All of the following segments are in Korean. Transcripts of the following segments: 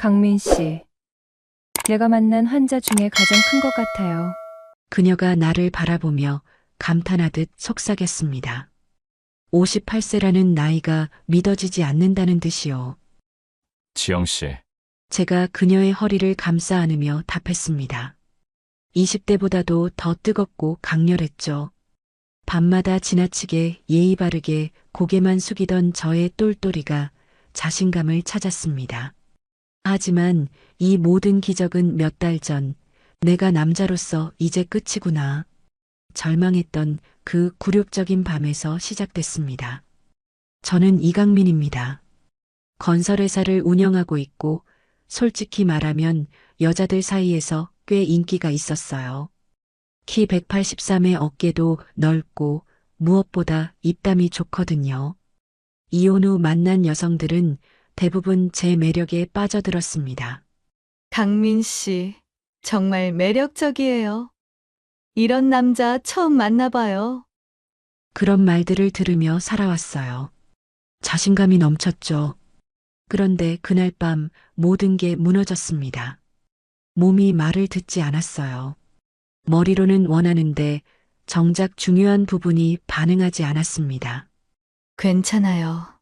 강민 씨, 내가 만난 환자 중에 가장 큰 것 같아요. 그녀가 나를 바라보며 감탄하듯 속삭였습니다. 58세라는 나이가 믿어지지 않는다는 듯이요. 지영 씨, 제가 그녀의 허리를 감싸 안으며 답했습니다. 20대보다도 더 뜨겁고 강렬했죠. 밤마다 지나치게 예의 바르게 고개만 숙이던 저의 똘똘이가 자신감을 찾았습니다. 하지만 이 모든 기적은 몇 달 전 내가 남자로서 이제 끝이구나. 절망했던 그 굴욕적인 밤에서 시작됐습니다. 저는 이강민입니다. 건설회사를 운영하고 있고 솔직히 말하면 여자들 사이에서 꽤 인기가 있었어요. 키 183의 어깨도 넓고 무엇보다 입담이 좋거든요. 이혼 후 만난 여성들은 대부분 제 매력에 빠져들었습니다. 강민 씨, 정말 매력적이에요. 이런 남자 처음 만나봐요. 그런 말들을 들으며 살아왔어요. 자신감이 넘쳤죠. 그런데 그날 밤 모든 게 무너졌습니다. 몸이 말을 듣지 않았어요. 머리로는 원하는데 정작 중요한 부분이 반응하지 않았습니다. 괜찮아요.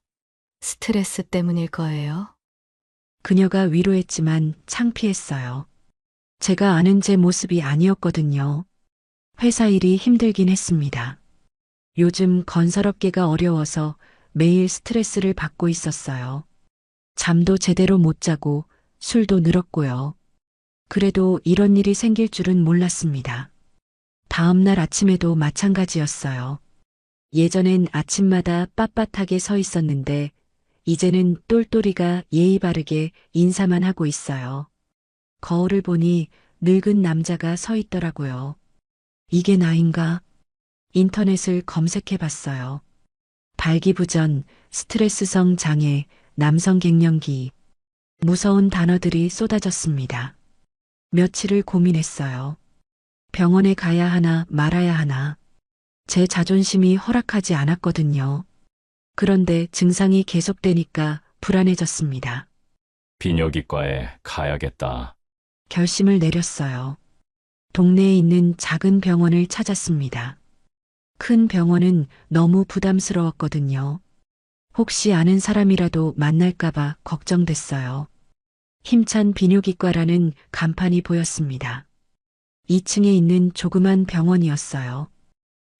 스트레스 때문일 거예요. 그녀가 위로했지만 창피했어요. 제가 아는 제 모습이 아니었거든요. 회사 일이 힘들긴 했습니다. 요즘 건설업계가 어려워서 매일 스트레스를 받고 있었어요. 잠도 제대로 못 자고 술도 늘었고요. 그래도 이런 일이 생길 줄은 몰랐습니다. 다음 날 아침에도 마찬가지였어요. 예전엔 아침마다 빳빳하게 서 있었는데 이제는 똘똘이가 예의 바르게 인사만 하고 있어요. 거울을 보니 늙은 남자가 서 있더라고요. 이게 나인가? 인터넷을 검색해 봤어요. 발기부전, 스트레스성 장애, 남성 갱년기. 무서운 단어들이 쏟아졌습니다. 며칠을 고민했어요. 병원에 가야 하나 말아야 하나. 제 자존심이 허락하지 않았거든요. 그런데 증상이 계속되니까 불안해졌습니다. 비뇨기과에 가야겠다. 결심을 내렸어요. 동네에 있는 작은 병원을 찾았습니다. 큰 병원은 너무 부담스러웠거든요. 혹시 아는 사람이라도 만날까봐 걱정됐어요. 힘찬 비뇨기과라는 간판이 보였습니다. 2층에 있는 조그만 병원이었어요.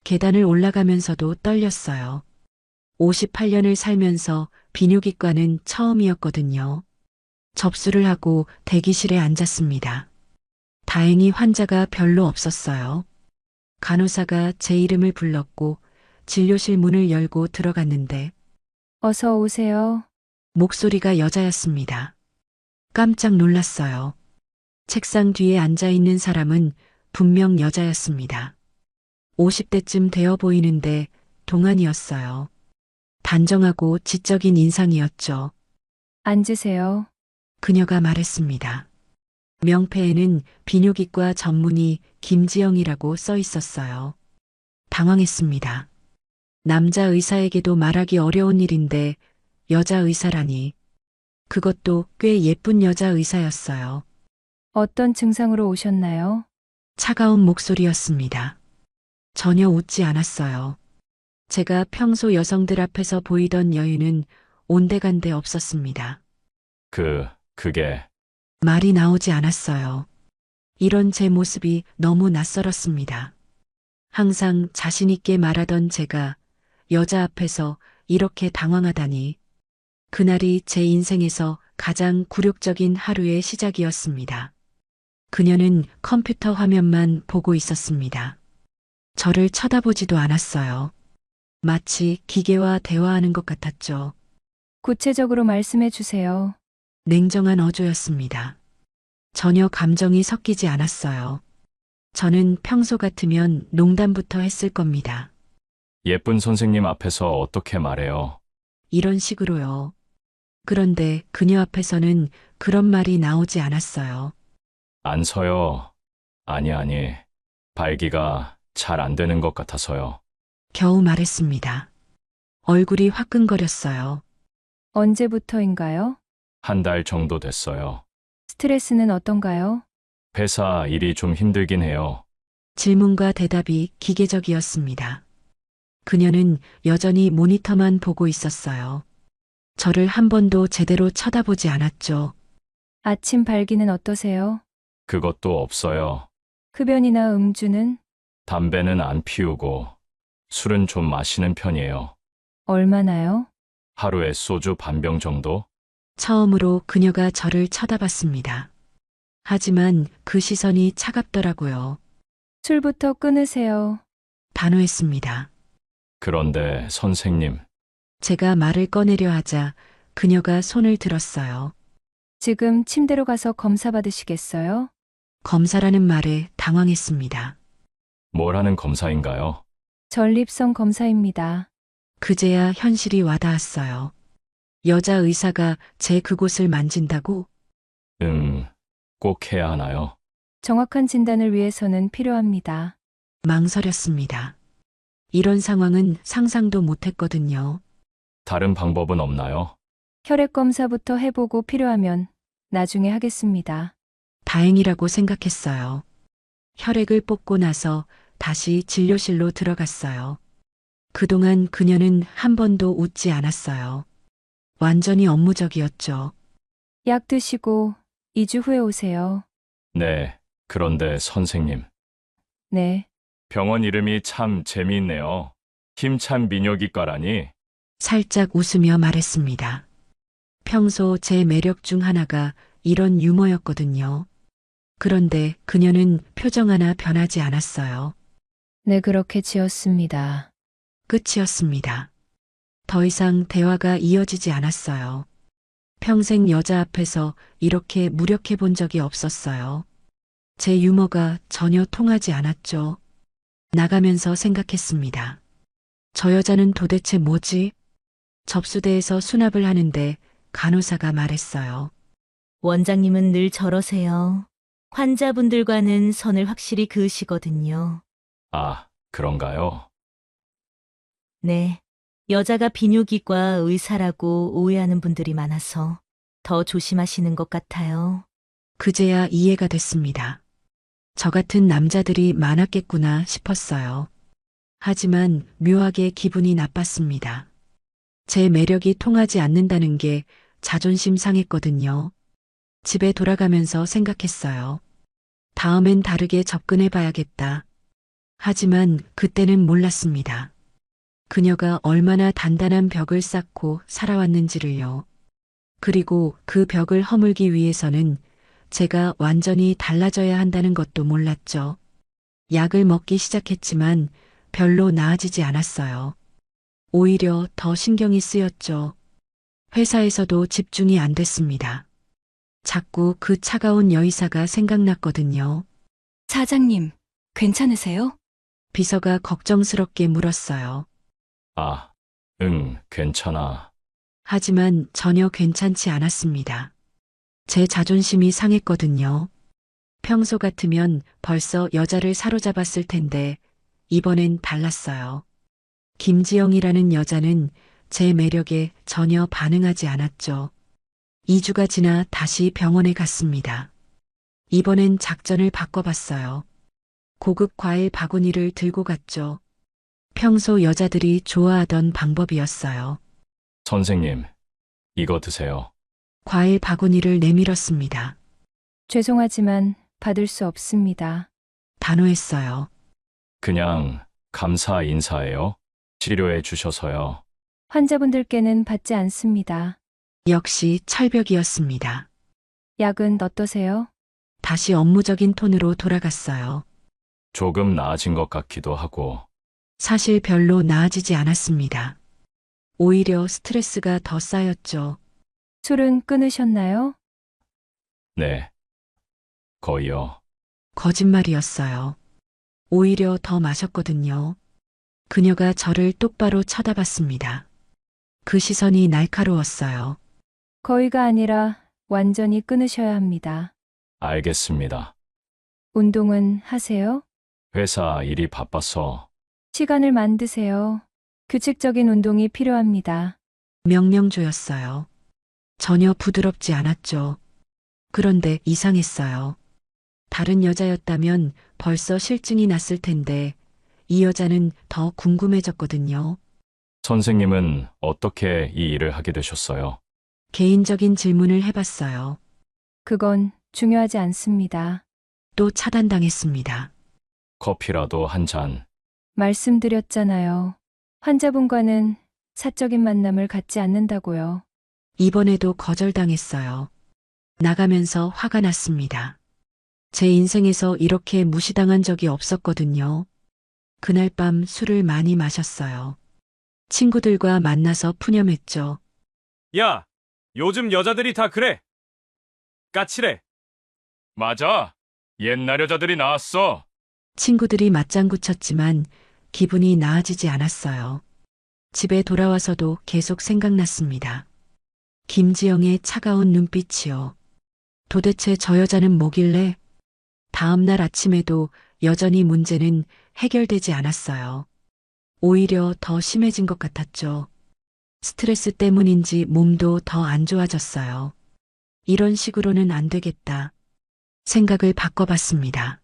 계단을 올라가면서도 떨렸어요. 58년을 살면서 비뇨기과는 처음이었거든요. 접수를 하고 대기실에 앉았습니다. 다행히 환자가 별로 없었어요. 간호사가 제 이름을 불렀고 진료실 문을 열고 들어갔는데 어서 오세요. 목소리가 목소리가 여자였습니다. 깜짝 놀랐어요. 책상 뒤에 앉아 있는 사람은 분명 여자였습니다. 50대쯤 되어 보이는데 동안이었어요. 단정하고 지적인 인상이었죠. 앉으세요. 그녀가 말했습니다. 명패에는 비뇨기과 전문의 김지영이라고 써 있었어요. 당황했습니다. 남자 의사에게도 말하기 어려운 일인데 여자 의사라니. 그것도 꽤 예쁜 여자 의사였어요. 어떤 증상으로 오셨나요? 차가운 목소리였습니다. 전혀 웃지 않았어요. 제가 평소 여성들 앞에서 보이던 여유는 온데간데 없었습니다. 그게 말이 나오지 않았어요. 이런 제 모습이 너무 낯설었습니다. 항상 자신있게 말하던 제가 여자 앞에서 이렇게 당황하다니. 그날이 제 인생에서 가장 굴욕적인 하루의 시작이었습니다. 그녀는 컴퓨터 화면만 보고 있었습니다. 저를 쳐다보지도 않았어요. 마치 기계와 대화하는 것 같았죠. 구체적으로 말씀해 주세요. 냉정한 어조였습니다. 전혀 감정이 섞이지 않았어요. 저는 평소 같으면 농담부터 했을 겁니다. 예쁜 선생님 앞에서 어떻게 말해요? 이런 식으로요. 그런데 그녀 앞에서는 그런 말이 나오지 않았어요. 안 서요. 아니. 발기가 잘 안 되는 것 같아서요. 겨우 말했습니다. 얼굴이 화끈거렸어요. 언제부터인가요? 한 달 정도 됐어요. 스트레스는 어떤가요? 회사 일이 좀 힘들긴 해요. 질문과 대답이 기계적이었습니다. 그녀는 여전히 모니터만 보고 있었어요. 저를 한 번도 제대로 쳐다보지 않았죠. 아침 발기는 어떠세요? 그것도 없어요. 흡연이나 음주는 담배는 안 피우고 술은 좀 마시는 편이에요. 얼마나요? 하루에 소주 반 병 정도? 처음으로 그녀가 저를 쳐다봤습니다. 하지만 그 시선이 차갑더라고요. 술부터 끊으세요. 단호했습니다. 그런데 선생님, 제가 말을 꺼내려 하자 그녀가 손을 들었어요. 지금 침대로 가서 검사 받으시겠어요? 검사라는 말에 당황했습니다. 뭘 하는 검사인가요? 전립선 검사입니다. 그제야 현실이 와닿았어요. 여자 의사가 제 그곳을 만진다고? 꼭 해야 하나요? 정확한 진단을 위해서는 필요합니다. 망설였습니다. 이런 상황은 상상도 못했거든요. 다른 방법은 없나요? 혈액 검사부터 해보고 필요하면 나중에 하겠습니다. 다행이라고 생각했어요. 혈액을 뽑고 나서 다시 진료실로 들어갔어요. 그동안 그녀는 한 번도 웃지 않았어요. 완전히 업무적이었죠. 약 드시고 2주 후에 오세요. 네, 그런데 선생님, 네. 병원 이름이 참 재미있네요. 힘찬 미녀기과라니. 살짝 웃으며 말했습니다. 평소 제 매력 중 하나가 이런 유머였거든요. 그런데 그녀는 표정 하나 변하지 않았어요. 네, 그렇게 지었습니다. 끝이었습니다. 더 이상 대화가 이어지지 않았어요. 평생 여자 앞에서 이렇게 무력해 본 적이 없었어요. 제 유머가 전혀 통하지 않았죠. 나가면서 생각했습니다. 저 여자는 도대체 뭐지? 접수대에서 수납을 하는데 간호사가 말했어요. 원장님은 늘 저러세요. 환자분들과는 선을 확실히 그으시거든요. 아, 그런가요? 네. 여자가 비뇨기과 의사라고 오해하는 분들이 많아서 더 조심하시는 것 같아요. 그제야 이해가 됐습니다. 저 같은 남자들이 많았겠구나 싶었어요. 하지만 묘하게 기분이 나빴습니다. 제 매력이 통하지 않는다는 게 자존심 상했거든요. 집에 돌아가면서 생각했어요. 다음엔 다르게 접근해 봐야겠다. 하지만 그때는 몰랐습니다. 그녀가 얼마나 단단한 벽을 쌓고 살아왔는지를요. 그리고 그 벽을 허물기 위해서는 제가 완전히 달라져야 한다는 것도 몰랐죠. 약을 먹기 시작했지만 별로 나아지지 않았어요. 오히려 더 신경이 쓰였죠. 회사에서도 집중이 안 됐습니다. 자꾸 그 차가운 여의사가 생각났거든요. 사장님, 괜찮으세요? 비서가 걱정스럽게 물었어요. 아, 괜찮아. 하지만 전혀 괜찮지 않았습니다. 제 자존심이 상했거든요. 평소 같으면 벌써 여자를 사로잡았을 텐데 이번엔 달랐어요. 김지영이라는 여자는 제 매력에 전혀 반응하지 않았죠. 2주가 지나 다시 병원에 갔습니다. 이번엔 작전을 바꿔봤어요. 고급 과일 바구니를 들고 갔죠. 평소 여자들이 좋아하던 방법이었어요. 선생님, 이거 드세요. 과일 바구니를 내밀었습니다. 죄송하지만 받을 수 없습니다. 단호했어요. 그냥 감사 인사예요. 치료해 주셔서요. 환자분들께는 받지 않습니다. 역시 철벽이었습니다. 약은 어떠세요? 다시 업무적인 톤으로 돌아갔어요. 조금 나아진 것 같기도 하고. 사실 별로 나아지지 않았습니다. 오히려 스트레스가 더 쌓였죠. 술은 끊으셨나요? 네. 거의요. 거짓말이었어요. 오히려 더 마셨거든요. 그녀가 저를 똑바로 쳐다봤습니다. 그 시선이 날카로웠어요. 거의가 아니라 완전히 끊으셔야 합니다. 알겠습니다. 운동은 하세요? 회사 일이 바빠서. 시간을 만드세요. 규칙적인 운동이 필요합니다. 명령조였어요. 전혀 부드럽지 않았죠. 그런데 이상했어요. 다른 여자였다면 벌써 실증이 났을 텐데 이 여자는 더 궁금해졌거든요. 선생님은 어떻게 이 일을 하게 되셨어요? 개인적인 질문을 해봤어요. 그건 중요하지 않습니다. 또 차단당했습니다. 커피라도 한 잔. 말씀드렸잖아요. 환자분과는 사적인 만남을 갖지 않는다고요. 이번에도 거절당했어요. 나가면서 화가 났습니다. 제 인생에서 이렇게 무시당한 적이 없었거든요. 그날 밤 술을 많이 마셨어요. 친구들과 만나서 푸념했죠. 야, 요즘 여자들이 다 그래. 까칠해. 맞아. 옛날 여자들이 나왔어. 친구들이 맞장구 쳤지만 기분이 나아지지 않았어요. 집에 돌아와서도 계속 생각났습니다. 김지영의 차가운 눈빛이요. 도대체 저 여자는 뭐길래? 다음 날 아침에도 여전히 문제는 해결되지 않았어요. 오히려 더 심해진 것 같았죠. 스트레스 때문인지 몸도 더 안 좋아졌어요. 이런 식으로는 안 되겠다. 생각을 바꿔봤습니다.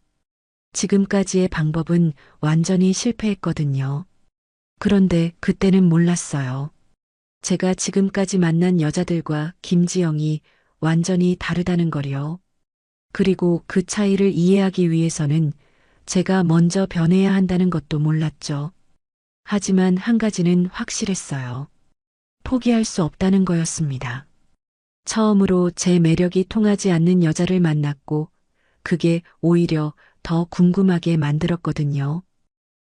지금까지의 방법은 완전히 실패했거든요. 그런데 그때는 몰랐어요. 제가 지금까지 만난 여자들과 김지영이 완전히 다르다는 거요. 그리고 그 차이를 이해하기 위해서는 제가 먼저 변해야 한다는 것도 몰랐죠. 하지만 한 가지는 확실했어요. 포기할 수 없다는 거였습니다. 처음으로 제 매력이 통하지 않는 여자를 만났고 그게 오히려 더 궁금하게 만들었거든요.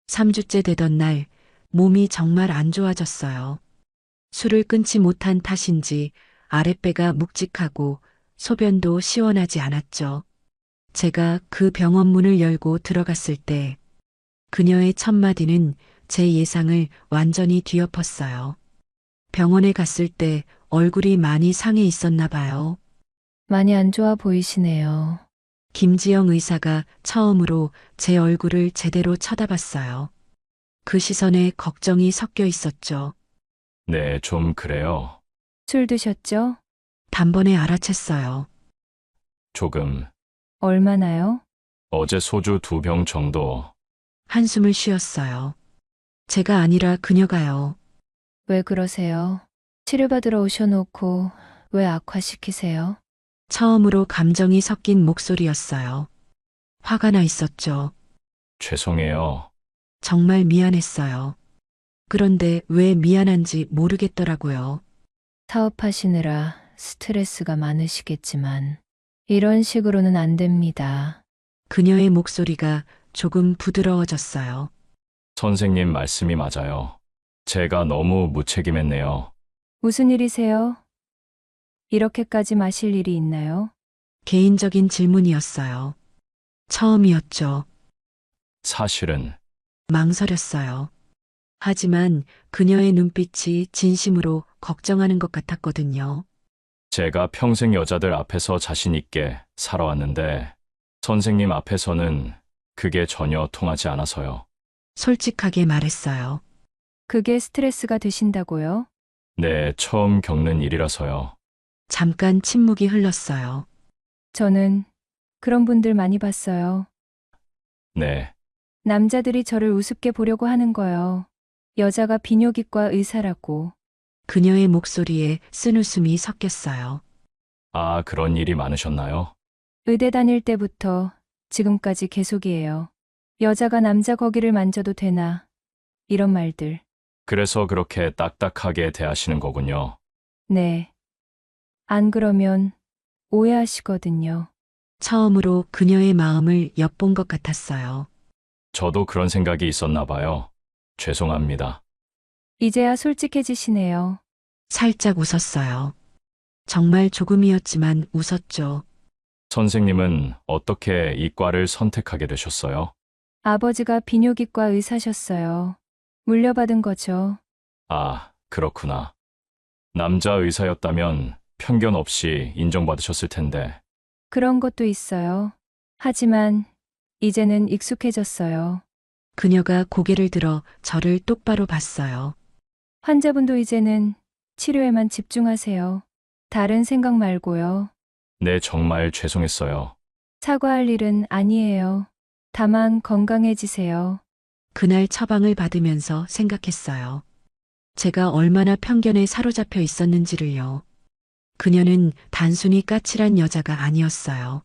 3주째 되던 날 몸이 정말 안 좋아졌어요. 술을 끊지 못한 탓인지 아랫배가 묵직하고 소변도 시원하지 않았죠. 제가 그 병원 문을 열고 들어갔을 때 그녀의 첫마디는 제 예상을 완전히 뒤엎었어요. 병원에 갔을 때 얼굴이 많이 상해 있었나 봐요. 많이 안 좋아 보이시네요. 김지영 의사가 처음으로 제 얼굴을 제대로 쳐다봤어요. 그 시선에 걱정이 섞여 있었죠. 네, 좀 그래요. 술 드셨죠? 단번에 알아챘어요. 조금. 얼마나요? 어제 소주 2병 정도. 한숨을 쉬었어요. 제가 아니라 그녀가요. 왜 그러세요? 치료받으러 오셔놓고 왜 악화시키세요? 처음으로 감정이 섞인 목소리였어요. 화가 나 있었죠. 죄송해요. 정말 미안했어요. 그런데 왜 미안한지 모르겠더라고요. 사업하시느라 스트레스가 많으시겠지만 이런 식으로는 안 됩니다. 그녀의 목소리가 조금 부드러워졌어요. 선생님 말씀이 맞아요. 제가 너무 무책임했네요. 무슨 일이세요? 이렇게까지 마실 일이 있나요? 개인적인 질문이었어요. 처음이었죠. 사실은 망설였어요. 하지만 그녀의 눈빛이 진심으로 걱정하는 것 같았거든요. 제가 평생 여자들 앞에서 자신 있게 살아왔는데 선생님 앞에서는 그게 전혀 통하지 않아서요. 솔직하게 말했어요. 그게 스트레스가 되신다고요? 네, 처음 겪는 일이라서요. 잠깐 침묵이 흘렀어요. 저는 그런 분들 많이 봤어요. 네, 남자들이 저를 우습게 보려고 하는 거요. 여자가 비뇨기과 의사라고. 그녀의 목소리에 쓴웃음이 섞였어요. 아, 그런 일이 많으셨나요? 의대 다닐 때부터 지금까지 계속이에요. 여자가 남자 거기를 만져도 되나? 이런 말들. 그래서 그렇게 딱딱하게 대하시는 거군요. 네. 안 그러면 오해하시거든요. 처음으로 그녀의 마음을 엿본 것 같았어요. 저도 그런 생각이 있었나 봐요. 죄송합니다. 이제야 솔직해지시네요. 살짝 웃었어요. 정말 조금이었지만 웃었죠. 선생님은 어떻게 이 과를 선택하게 되셨어요? 아버지가 비뇨기과 의사셨어요. 물려받은 거죠. 아, 그렇구나. 남자 의사였다면 편견 없이 인정받으셨을 텐데. 그런 것도 있어요. 하지만 이제는 익숙해졌어요. 그녀가 고개를 들어 저를 똑바로 봤어요. 환자분도 이제는 치료에만 집중하세요. 다른 생각 말고요. 네, 정말 죄송했어요. 사과할 일은 아니에요. 다만 건강해지세요. 그날 처방을 받으면서 생각했어요. 제가 얼마나 편견에 사로잡혀 있었는지를요. 그녀는 단순히 까칠한 여자가 아니었어요.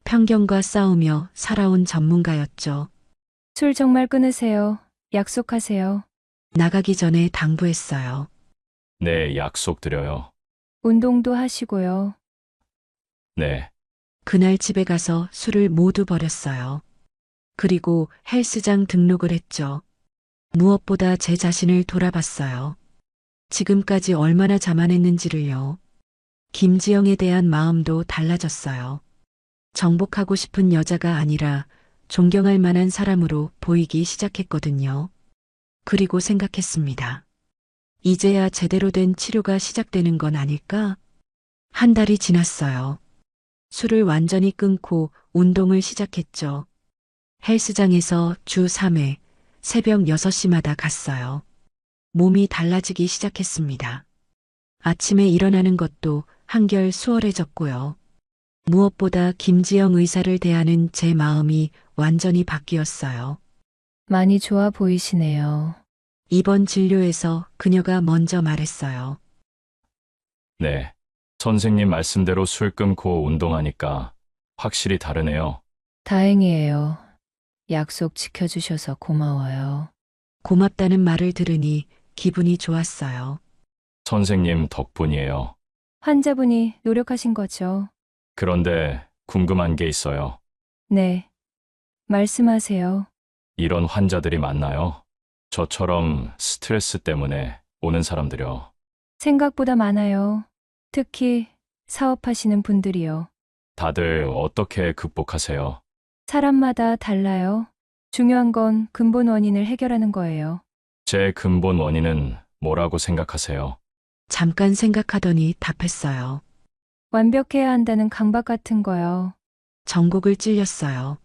편견과 싸우며 살아온 전문가였죠. 술 정말 끊으세요. 약속하세요. 나가기 전에 당부했어요. 네, 약속드려요. 운동도 하시고요. 네, 그날 집에 가서 술을 모두 버렸어요. 그리고 헬스장 등록을 했죠. 무엇보다 제 자신을 돌아봤어요. 지금까지 얼마나 자만했는지를요. 김지영에 대한 마음도 달라졌어요. 정복하고 싶은 여자가 아니라 존경할 만한 사람으로 보이기 시작했거든요. 그리고 생각했습니다. 이제야 제대로 된 치료가 시작되는 건 아닐까? 한 달이 지났어요. 술을 완전히 끊고 운동을 시작했죠. 헬스장에서 주 3회 새벽 6시마다 갔어요. 몸이 달라지기 시작했습니다. 아침에 일어나는 것도 한결 수월해졌고요. 무엇보다 김지영 의사를 대하는 제 마음이 완전히 바뀌었어요. 많이 좋아 보이시네요. 이번 진료에서 그녀가 먼저 말했어요. 네. 선생님 말씀대로 술 끊고 운동하니까 확실히 다르네요. 다행이에요. 약속 지켜주셔서 고마워요. 고맙다는 말을 들으니 기분이 좋았어요. 선생님 덕분이에요. 환자분이 노력하신 거죠? 그런데 궁금한 게 있어요. 네. 말씀하세요. 이런 환자들이 많나요? 저처럼 스트레스 때문에 오는 사람들요. 생각보다 많아요. 특히 사업하시는 분들이요. 다들 어떻게 극복하세요? 사람마다 달라요. 중요한 건 근본 원인을 해결하는 거예요. 제 근본 원인은 뭐라고 생각하세요? 잠깐 생각하더니 답했어요. 완벽해야 한다는 강박 같은 거요. 전곡을 찔렸어요.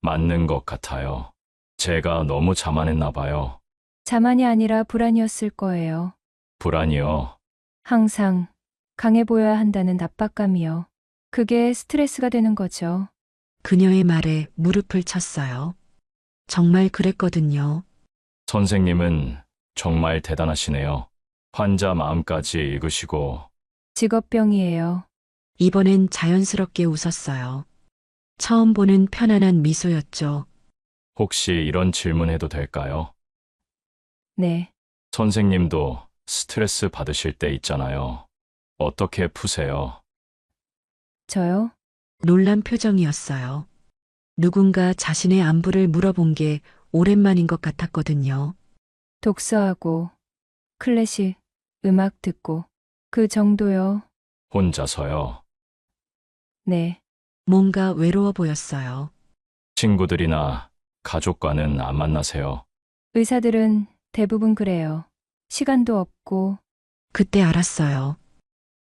맞는 것 같아요. 제가 너무 자만했나 봐요. 자만이 아니라 불안이었을 거예요. 불안이요. 항상 강해 보여야 한다는 압박감이요. 그게 스트레스가 되는 거죠. 그녀의 말에 무릎을 쳤어요. 정말 그랬거든요. 선생님은 정말 대단하시네요. 환자 마음까지 읽으시고 직업병이에요. 이번엔 자연스럽게 웃었어요. 처음 보는 편안한 미소였죠. 혹시 이런 질문해도 될까요? 네. 선생님도 스트레스 받으실 때 있잖아요. 어떻게 푸세요? 저요? 놀란 표정이었어요. 누군가 자신의 안부를 물어본 게 오랜만인 것 같았거든요. 독서하고 클래식 음악 듣고 그 정도요. 혼자서요. 네. 뭔가 외로워 보였어요. 친구들이나 가족과는 안 만나세요. 의사들은 대부분 그래요. 시간도 없고 그때 알았어요.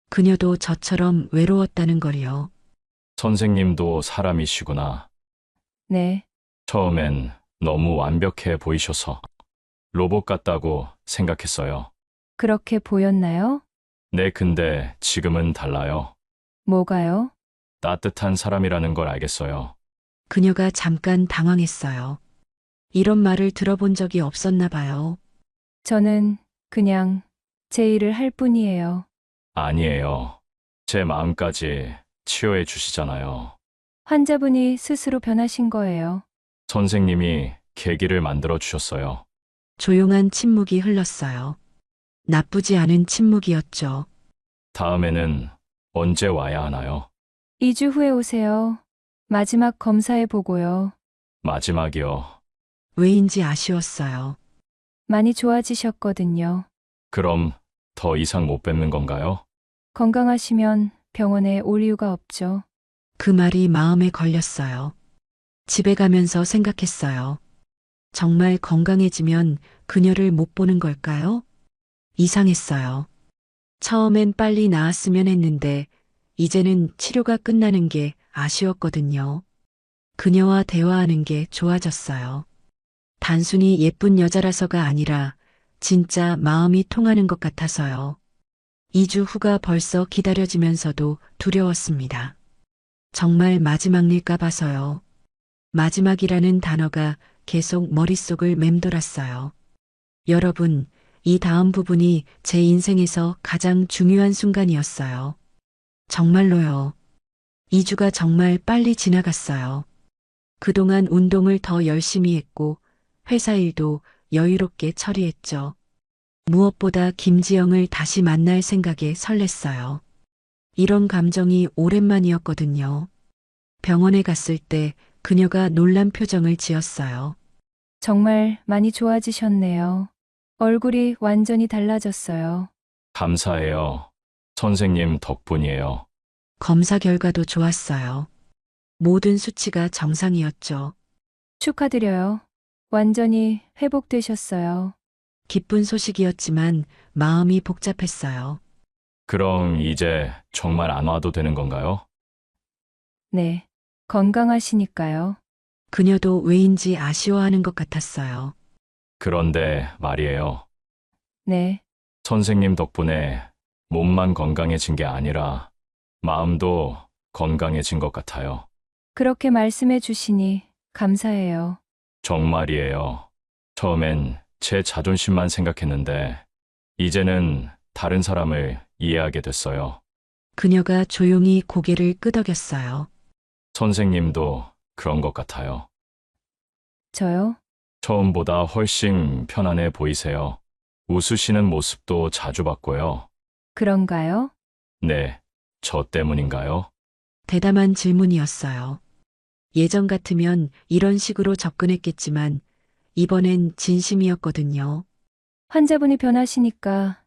그녀도 저처럼 외로웠다는 걸요. 선생님도 사람이시구나. 네. 처음엔 너무 완벽해 보이셔서 로봇 같다고 생각했어요. 그렇게 보였나요? 네, 근데 지금은 달라요. 뭐가요? 따뜻한 사람이라는 걸 알겠어요. 그녀가 잠깐 당황했어요. 이런 말을 들어본 적이 없었나 봐요. 저는 그냥 제 일을 할 뿐이에요. 아니에요. 제 마음까지 치료해 주시잖아요. 환자분이 스스로 변하신 거예요. 선생님이 계기를 만들어 주셨어요. 조용한 침묵이 흘렀어요. 나쁘지 않은 침묵이었죠. 다음에는 언제 와야 하나요? 2주 후에 오세요. 마지막 검사해 보고요. 마지막이요. 왜인지 아쉬웠어요. 많이 좋아지셨거든요. 그럼 더 이상 못 뵙는 건가요? 건강하시면 병원에 올 이유가 없죠. 그 말이 마음에 걸렸어요. 집에 가면서 생각했어요. 정말 건강해지면 그녀를 못 보는 걸까요? 이상했어요. 처음엔 빨리 나았으면 했는데 이제는 치료가 끝나는 게 아쉬웠거든요. 그녀와 대화하는 게 좋아졌어요. 단순히 예쁜 여자라서가 아니라 진짜 마음이 통하는 것 같아서요. 2주 후가 벌써 기다려지면서도 두려웠습니다. 정말 마지막일까 봐서요. 마지막이라는 단어가 계속 머릿속을 맴돌았어요. 여러분, 이 다음 부분이 제 인생에서 가장 중요한 순간이었어요. 정말로요. 2주가 정말 빨리 지나갔어요. 그동안 운동을 더 열심히 했고 회사 일도 여유롭게 처리했죠. 무엇보다 김지영을 다시 만날 생각에 설렜어요. 이런 감정이 오랜만이었거든요. 병원에 갔을 때 그녀가 놀란 표정을 지었어요. 정말 많이 좋아지셨네요. 얼굴이 완전히 달라졌어요. 감사해요. 선생님 덕분이에요. 검사 결과도 좋았어요. 모든 수치가 정상이었죠. 축하드려요. 완전히 회복되셨어요. 기쁜 소식이었지만 마음이 복잡했어요. 그럼 이제 정말 안 와도 되는 건가요? 네. 건강하시니까요. 그녀도 왜인지 아쉬워하는 것 같았어요. 그런데 말이에요. 네. 선생님 덕분에 몸만 건강해진 게 아니라 마음도 건강해진 것 같아요. 그렇게 말씀해 주시니 감사해요. 정말이에요. 처음엔 제 자존심만 생각했는데 이제는 다른 사람을 이해하게 됐어요. 그녀가 조용히 고개를 끄덕였어요. 선생님도 그런 것 같아요. 저요? 처음보다 훨씬 편안해 보이세요. 웃으시는 모습도 자주 봤고요. 그런가요? 네, 저 때문인가요? 대담한 질문이었어요. 예전 같으면 이런 식으로 접근했겠지만 이번엔 진심이었거든요. 환자분이 변하시니까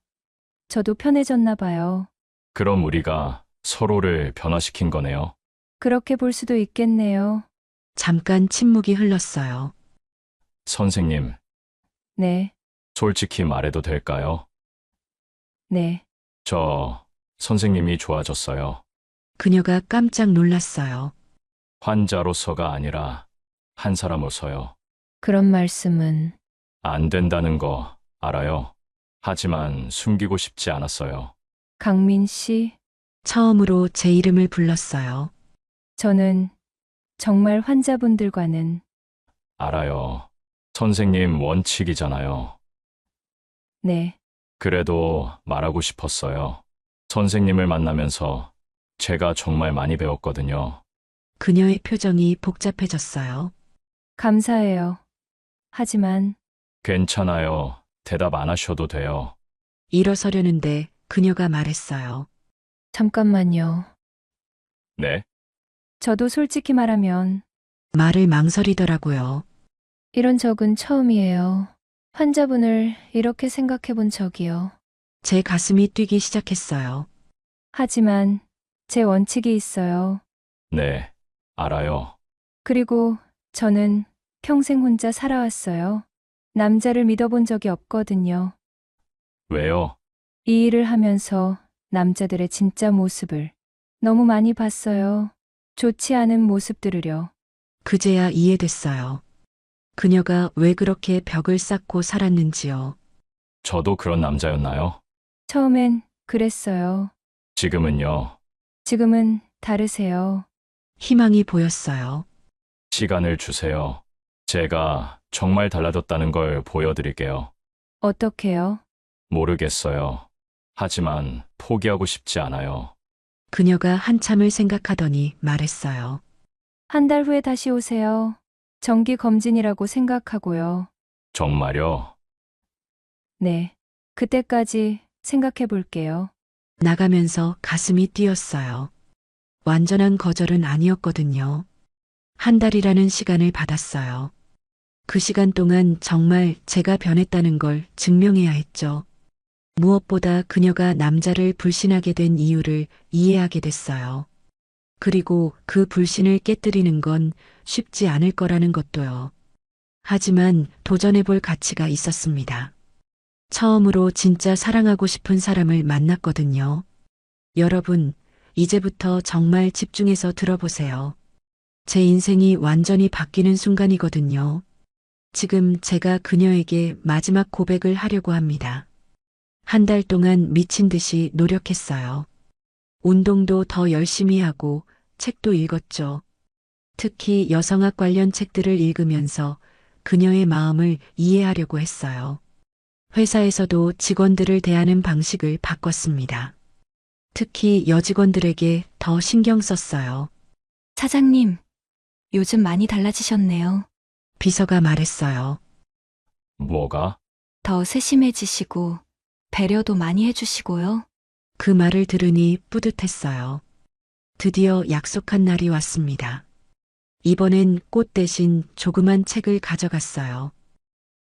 저도 편해졌나 봐요. 그럼 우리가 서로를 변화시킨 거네요. 그렇게 볼 수도 있겠네요. 잠깐 침묵이 흘렀어요. 선생님, 네, 솔직히 말해도 될까요? 네. 저 선생님이 좋아졌어요. 그녀가 깜짝 놀랐어요. 환자로서가 아니라 한 사람으로서요. 그런 말씀은 안 된다는 거 알아요. 하지만 숨기고 싶지 않았어요. 강민 씨, 처음으로 제 이름을 불렀어요. 저는 정말 환자분들과는 알아요. 선생님 원칙이잖아요. 네, 그래도 말하고 싶었어요. 선생님을 만나면서 제가 정말 많이 배웠거든요. 그녀의 표정이 복잡해졌어요. 감사해요. 하지만 괜찮아요. 대답 안 하셔도 돼요. 일어서려는데 그녀가 말했어요. 잠깐만요. 네? 저도 솔직히 말하면 말을 망설이더라고요. 이런 적은 처음이에요. 환자분을 이렇게 생각해 본 적이요. 제 가슴이 뛰기 시작했어요. 하지만 제 원칙이 있어요. 네, 알아요. 그리고 저는 평생 혼자 살아왔어요. 남자를 믿어본 적이 없거든요. 왜요? 이 일을 하면서 남자들의 진짜 모습을 너무 많이 봤어요. 좋지 않은 모습들을요. 그제야 이해됐어요. 그녀가 왜 그렇게 벽을 쌓고 살았는지요. 저도 그런 남자였나요? 처음엔 그랬어요. 지금은요. 지금은 다르세요. 희망이 보였어요. 시간을 주세요. 제가 정말 달라졌다는 걸 보여드릴게요. 어떻게요? 모르겠어요. 하지만 포기하고 싶지 않아요. 그녀가 한참을 생각하더니 말했어요. 한 달 후에 다시 오세요. 정기 검진이라고 생각하고요. 정말요? 네. 그때까지 생각해 볼게요. 나가면서 가슴이 뛰었어요. 완전한 거절은 아니었거든요. 한 달이라는 시간을 받았어요. 그 시간 동안 정말 제가 변했다는 걸 증명해야 했죠. 무엇보다 그녀가 남자를 불신하게 된 이유를 이해하게 됐어요. 그리고 그 불신을 깨뜨리는 건 쉽지 않을 거라는 것도요. 하지만 도전해볼 가치가 있었습니다. 처음으로 진짜 사랑하고 싶은 사람을 만났거든요. 여러분, 이제부터 정말 집중해서 들어보세요. 제 인생이 완전히 바뀌는 순간이거든요. 지금 제가 그녀에게 마지막 고백을 하려고 합니다. 한 달 동안 미친 듯이 노력했어요. 운동도 더 열심히 하고 책도 읽었죠. 특히 여성학 관련 책들을 읽으면서 그녀의 마음을 이해하려고 했어요. 회사에서도 직원들을 대하는 방식을 바꿨습니다. 특히 여직원들에게 더 신경 썼어요. 사장님, 요즘 많이 달라지셨네요. 비서가 말했어요. 뭐가? 더 세심해지시고, 배려도 많이 해주시고요. 그 말을 들으니 뿌듯했어요. 드디어 약속한 날이 왔습니다. 이번엔 꽃 대신 조그만 책을 가져갔어요.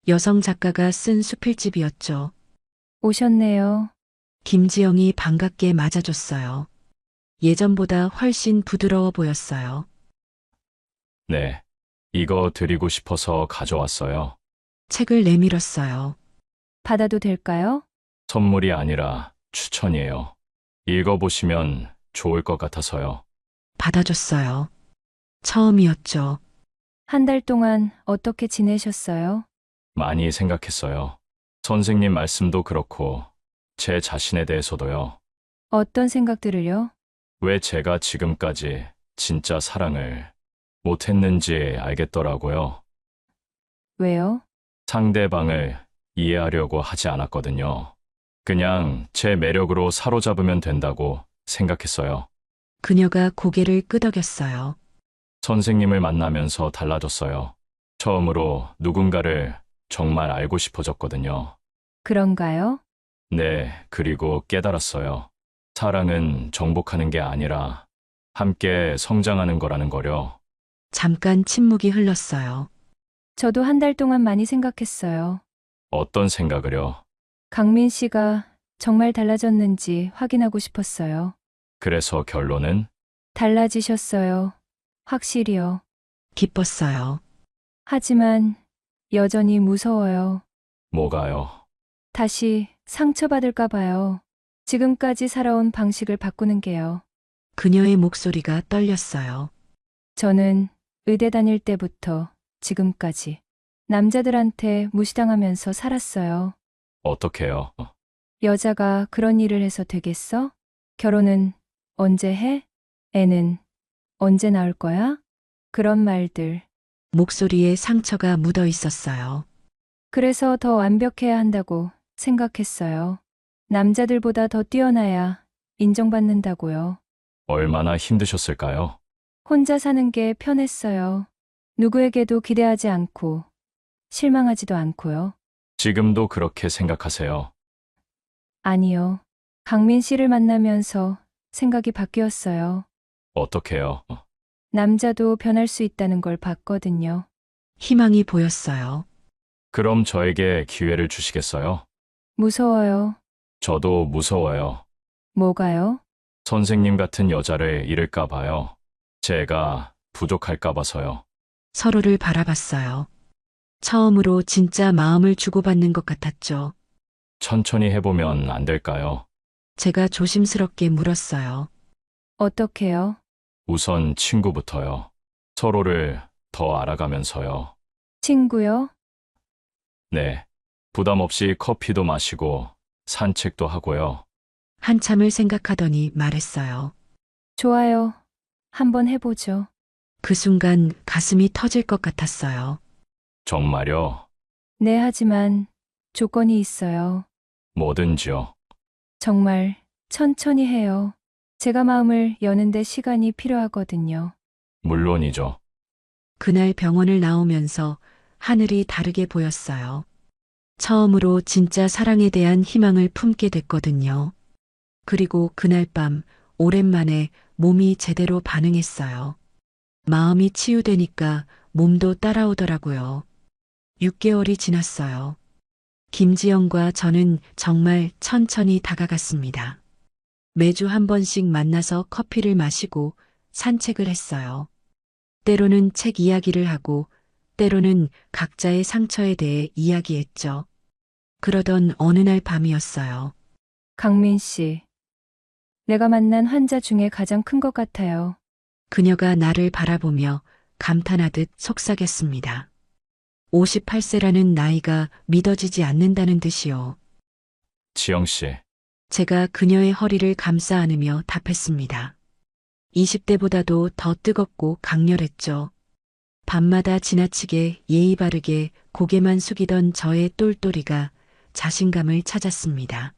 여성 작가가 쓴 수필집이었죠. 오셨네요. 김지영이 반갑게 맞아줬어요. 예전보다 훨씬 부드러워 보였어요. 네. 이거 드리고 싶어서 가져왔어요. 책을 내밀었어요. 받아도 될까요? 선물이 아니라 추천이에요. 읽어보시면 좋을 것 같아서요. 받아줬어요. 처음이었죠. 한 달 동안 어떻게 지내셨어요? 많이 생각했어요. 선생님 말씀도 그렇고, 제 자신에 대해서도요. 어떤 생각들을요? 왜 제가 지금까지 진짜 사랑을 못했는지 알겠더라고요. 왜요? 상대방을 이해하려고 하지 않았거든요. 그냥 제 매력으로 사로잡으면 된다고 생각했어요. 그녀가 고개를 끄덕였어요. 선생님을 만나면서 달라졌어요. 처음으로 누군가를 정말 알고 싶어졌거든요. 그런가요? 네, 그리고 깨달았어요. 사랑은 정복하는 게 아니라 함께 성장하는 거라는 거요. 잠깐 침묵이 흘렀어요. 저도 한 달 동안 많이 생각했어요. 어떤 생각을요? 강민 씨가 정말 달라졌는지 확인하고 싶었어요. 그래서 결론은 달라지셨어요. 확실히요. 기뻤어요. 하지만 여전히 무서워요. 뭐가요? 다시 상처받을까 봐요. 지금까지 살아온 방식을 바꾸는 게요. 그녀의 목소리가 떨렸어요. 저는 의대 다닐 때부터 지금까지 남자들한테 무시당하면서 살았어요. 어떻게요? 여자가 그런 일을 해서 되겠어? 결혼은 언제 해? 애는 언제 낳을 거야? 그런 말들. 목소리에 상처가 묻어 있었어요. 그래서 더 완벽해야 한다고 생각했어요. 남자들보다 더 뛰어나야 인정받는다고요. 얼마나 힘드셨을까요? 혼자 사는 게 편했어요. 누구에게도 기대하지 않고 실망하지도 않고요. 지금도 그렇게 생각하세요. 아니요. 강민 씨를 만나면서 생각이 바뀌었어요. 어떻게요? 남자도 변할 수 있다는 걸 봤거든요. 희망이 보였어요. 그럼 저에게 기회를 주시겠어요? 무서워요. 저도 무서워요. 뭐가요? 선생님 같은 여자를 잃을까 봐요. 제가 부족할까 봐서요. 서로를 바라봤어요. 처음으로 진짜 마음을 주고받는 것 같았죠. 천천히 해보면 안 될까요? 제가 조심스럽게 물었어요. 어떻게요? 우선 친구부터요. 서로를 더 알아가면서요. 친구요? 네. 부담 없이 커피도 마시고 산책도 하고요. 한참을 생각하더니 말했어요. 좋아요. 한번 해보죠. 그 순간 가슴이 터질 것 같았어요. 정말요? 네, 하지만 조건이 있어요. 뭐든지요. 정말 천천히 해요. 제가 마음을 여는데 시간이 필요하거든요. 물론이죠. 그날 병원을 나오면서 하늘이 다르게 보였어요. 처음으로 진짜 사랑에 대한 희망을 품게 됐거든요. 그리고 그날 밤 오랜만에 몸이 제대로 반응했어요. 마음이 치유되니까 몸도 따라오더라고요. 6개월이 지났어요. 김지영과 저는 정말 천천히 다가갔습니다. 매주 한 번씩 만나서 커피를 마시고 산책을 했어요. 때로는 책 이야기를 하고 때로는 각자의 상처에 대해 이야기했죠. 그러던 어느 날 밤이었어요. 강민 씨. 내가 만난 환자 중에 가장 큰 것 같아요. 그녀가 나를 바라보며 감탄하듯 속삭였습니다. 58세라는 나이가 믿어지지 않는다는 듯이요. 지영 씨, 제가 그녀의 허리를 감싸 안으며 답했습니다. 20대보다도 더 뜨겁고 강렬했죠. 밤마다 지나치게 예의 바르게 고개만 숙이던 저의 똘똘이가 자신감을 찾았습니다.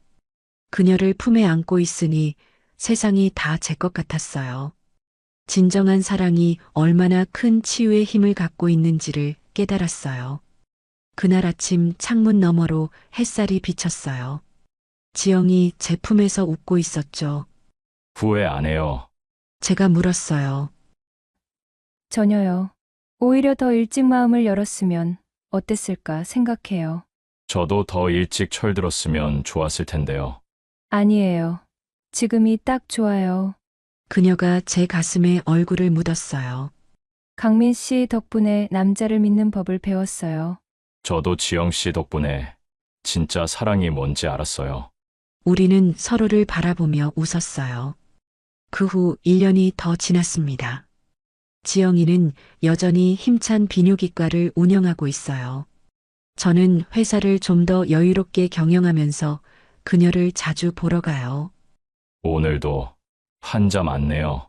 그녀를 품에 안고 있으니 세상이 다 제 것 같았어요. 진정한 사랑이 얼마나 큰 치유의 힘을 갖고 있는지를 깨달았어요. 그날 아침 창문 너머로 햇살이 비쳤어요. 지영이 제 품에서 웃고 있었죠. 후회 안 해요. 제가 물었어요. 전혀요. 오히려 더 일찍 마음을 열었으면 어땠을까 생각해요. 저도 더 일찍 철들었으면 좋았을 텐데요. 아니에요. 지금이 딱 좋아요. 그녀가 제 가슴에 얼굴을 묻었어요. 강민 씨 덕분에 남자를 믿는 법을 배웠어요. 저도 지영 씨 덕분에 진짜 사랑이 뭔지 알았어요. 우리는 서로를 바라보며 웃었어요. 그 후 1년이 더 지났습니다. 지영이는 여전히 힘찬 비뇨기과를 운영하고 있어요. 저는 회사를 좀 더 여유롭게 경영하면서 그녀를 자주 보러 가요. 오늘도 환자 많네요.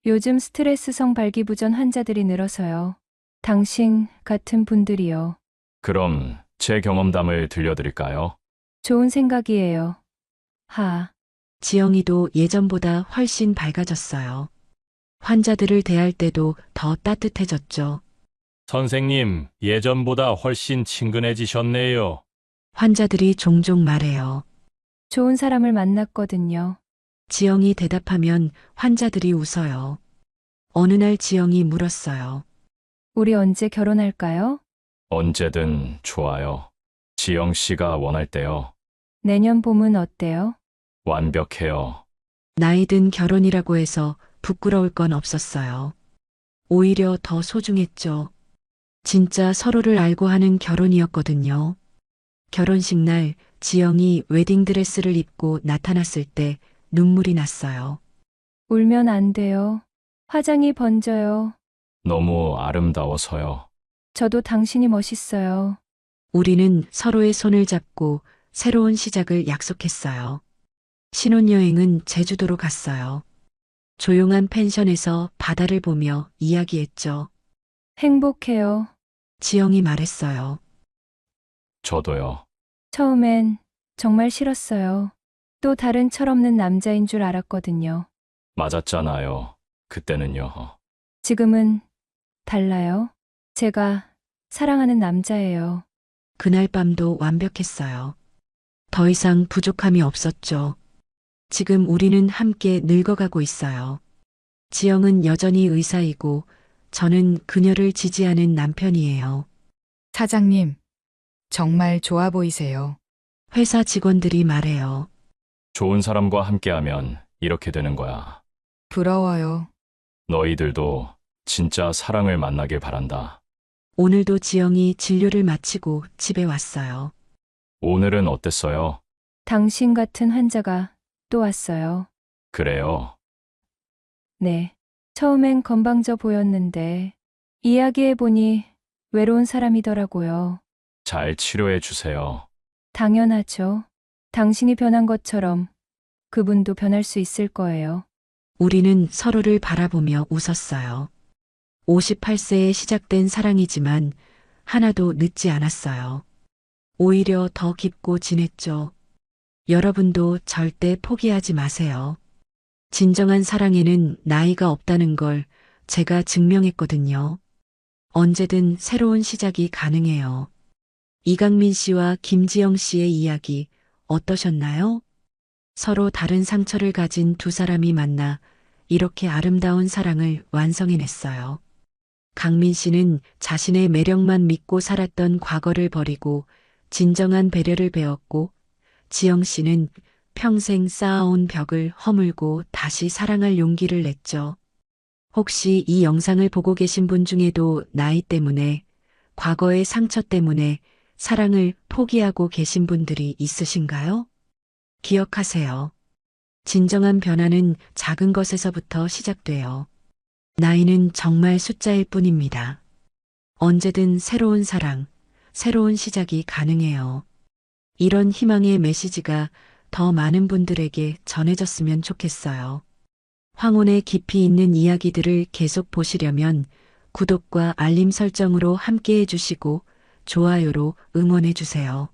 요즘 스트레스성 발기부전 환자들이 늘어서요. 당신 같은 분들이요. 그럼 제 경험담을 들려드릴까요? 좋은 생각이에요. 지영이도 예전보다 훨씬 밝아졌어요. 환자들을 대할 때도 더 따뜻해졌죠. 선생님, 예전보다 훨씬 친근해지셨네요. 환자들이 종종 말해요. 좋은 사람을 만났거든요. 지영이 대답하면 환자들이 웃어요. 어느 날 지영이 물었어요. 우리 언제 결혼할까요? 언제든 좋아요. 지영 씨가 원할 때요. 내년 봄은 어때요? 완벽해요. 나이 든 결혼이라고 해서 부끄러울 건 없었어요. 오히려 더 소중했죠. 진짜 서로를 알고 하는 결혼이었거든요. 결혼식 날 지영이 웨딩드레스를 입고 나타났을 때 눈물이 났어요. 울면 안 돼요. 화장이 번져요. 너무 아름다워서요. 저도 당신이 멋있어요. 우리는 서로의 손을 잡고 새로운 시작을 약속했어요. 신혼여행은 제주도로 갔어요. 조용한 펜션에서 바다를 보며 이야기했죠. 행복해요. 지영이 말했어요. 저도요. 처음엔 정말 싫었어요. 또 다른 철없는 남자인 줄 알았거든요. 맞았잖아요. 그때는요. 지금은 달라요. 제가 사랑하는 남자예요. 그날 밤도 완벽했어요. 더 이상 부족함이 없었죠. 지금 우리는 함께 늙어가고 있어요. 지영은 여전히 의사이고 저는 그녀를 지지하는 남편이에요. 사장님, 정말 좋아 보이세요. 회사 직원들이 말해요. 좋은 사람과 함께하면 이렇게 되는 거야. 부러워요. 너희들도 진짜 사랑을 만나길 바란다. 오늘도 지영이 진료를 마치고 집에 왔어요. 오늘은 어땠어요? 당신 같은 환자가 또 왔어요. 그래요. 네. 처음엔 건방져 보였는데 이야기해보니 외로운 사람이더라고요. 잘 치료해 주세요. 당연하죠. 당신이 변한 것처럼 그분도 변할 수 있을 거예요. 우리는 서로를 바라보며 웃었어요. 58세에 시작된 사랑이지만 하나도 늦지 않았어요. 오히려 더 깊고 진했죠. 여러분도 절대 포기하지 마세요. 진정한 사랑에는 나이가 없다는 걸 제가 증명했거든요. 언제든 새로운 시작이 가능해요. 이강민 씨와 김지영 씨의 이야기 어떠셨나요? 서로 다른 상처를 가진 두 사람이 만나 이렇게 아름다운 사랑을 완성해냈어요. 강민 씨는 자신의 매력만 믿고 살았던 과거를 버리고 진정한 배려를 배웠고, 지영 씨는 평생 쌓아온 벽을 허물고 다시 사랑할 용기를 냈죠. 혹시 이 영상을 보고 계신 분 중에도 나이 때문에, 과거의 상처 때문에 사랑을 포기하고 계신 분들이 있으신가요? 기억하세요. 진정한 변화는 작은 것에서부터 시작돼요. 나이는 정말 숫자일 뿐입니다. 언제든 새로운 사랑, 새로운 시작이 가능해요. 이런 희망의 메시지가 더 많은 분들에게 전해졌으면 좋겠어요. 황혼의 깊이 있는 이야기들을 계속 보시려면 구독과 알림 설정으로 함께 해주시고 좋아요로 응원해주세요.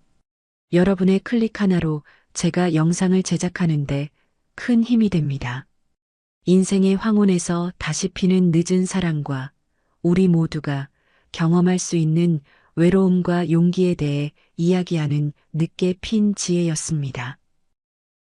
여러분의 클릭 하나로 제가 영상을 제작하는데 큰 힘이 됩니다. 인생의 황혼에서 다시 피는 늦은 사랑과 우리 모두가 경험할 수 있는 외로움과 용기에 대해 이야기하는 늦게 핀 지혜였습니다.